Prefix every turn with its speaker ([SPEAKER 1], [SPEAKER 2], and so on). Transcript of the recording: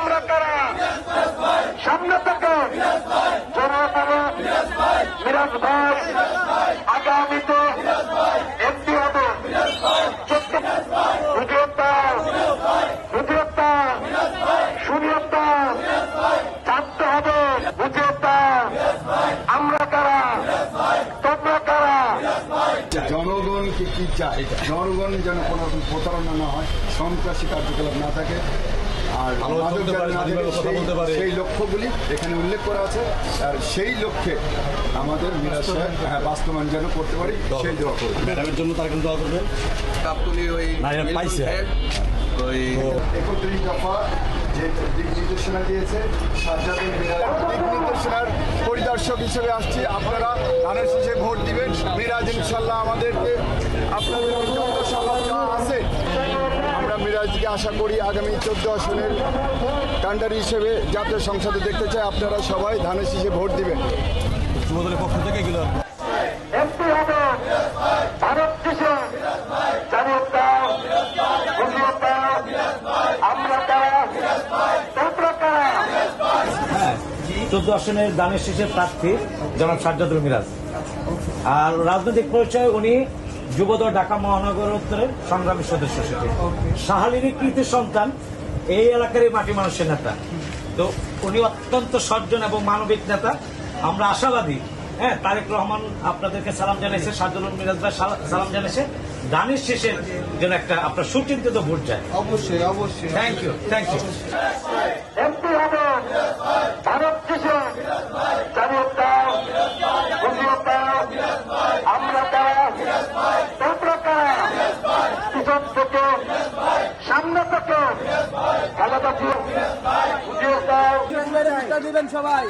[SPEAKER 1] আমরা কারা সামনে থেকে জনগণ মিরাজ ভাই আগামীতে এমপি হবে বুঝিয়তা শুনিয়তা জানতে হবে বুঝিয়তা আমরা কারা তোমরা কারা।
[SPEAKER 2] জনগণকে কি চায় জনগণ যেন কোনো রকম প্রতারণা না হয়, সন্ত্রাসী কার্যকলাপ না থাকে, আর সেই লক্ষ্যগুলি এখানে উল্লেখ করা আছে। আর সেই লক্ষ্যে আমাদের মিরাজ সাহেব বাস্তবায়ন যেন করতে পারি সেই দোয়া করবেন।
[SPEAKER 3] ম্যাডামের জন্য তারা কিন্তু দোয়া করবেন।
[SPEAKER 2] ওই 31 দফা যে দিক নির্দেশনা দিয়েছে সাজ্জাদুল মিরাজ দিক নির্দেশনার পরিদর্শক হিসেবে আসছি। আপনারা ধানের শীষে ভোট দিবেন। মিরাজ ইনশাল্লাহ আমাদেরকে আপনাদের যা আছে আমরা মিরাজকে আশা করি আগামী 14 আসনের কান্ডারি হিসেবে জাতীয় সংসদে দেখতে চাই। আপনারা সবাই ধানের শীষে ভোট দিবেন।
[SPEAKER 3] যুবদলের পক্ষ থেকে এগুলো
[SPEAKER 1] এমপি হবে ভারত দেশে জানিয়তা বুঝিয়তা আমরা কারা তোমরা কারা।
[SPEAKER 4] 14 আসনের দানের শীষের প্রার্থী জনাব সাজ্জাদুল মিরাজ। আর রাজনৈতিক পরিচয় উনি যুবদল ঢাকা মহানগর উত্তরের সংগ্রামী সদস্য সেটি শাহালিনী কৃতি সন্তান, এই এলাকারই মাটি মানুষের নেতা। তো উনি অত্যন্ত সজ্জন এবং মানবিক নেতা। আমরা আশাবাদী। তারেক রহমান আপনাদেরকে সালাম জানিয়েছে, সাজ্জাদুল মিরাজ ভাই সালাম জানিয়েছে, দানের শেষের যেন একটা আপনার সুচিন্তিত ভোট যায়।
[SPEAKER 2] অবশ্যই অবশ্যই।
[SPEAKER 4] Thank you thank you.
[SPEAKER 1] MP হবে ভারত দেশে জানিয়তা বুঝিয়তা আমরা কারা তোমরা কারা। পিছন থেকে সামনে থেকে খালেদা জিয়া বুঝিয়তা
[SPEAKER 5] দিবেন সবাই।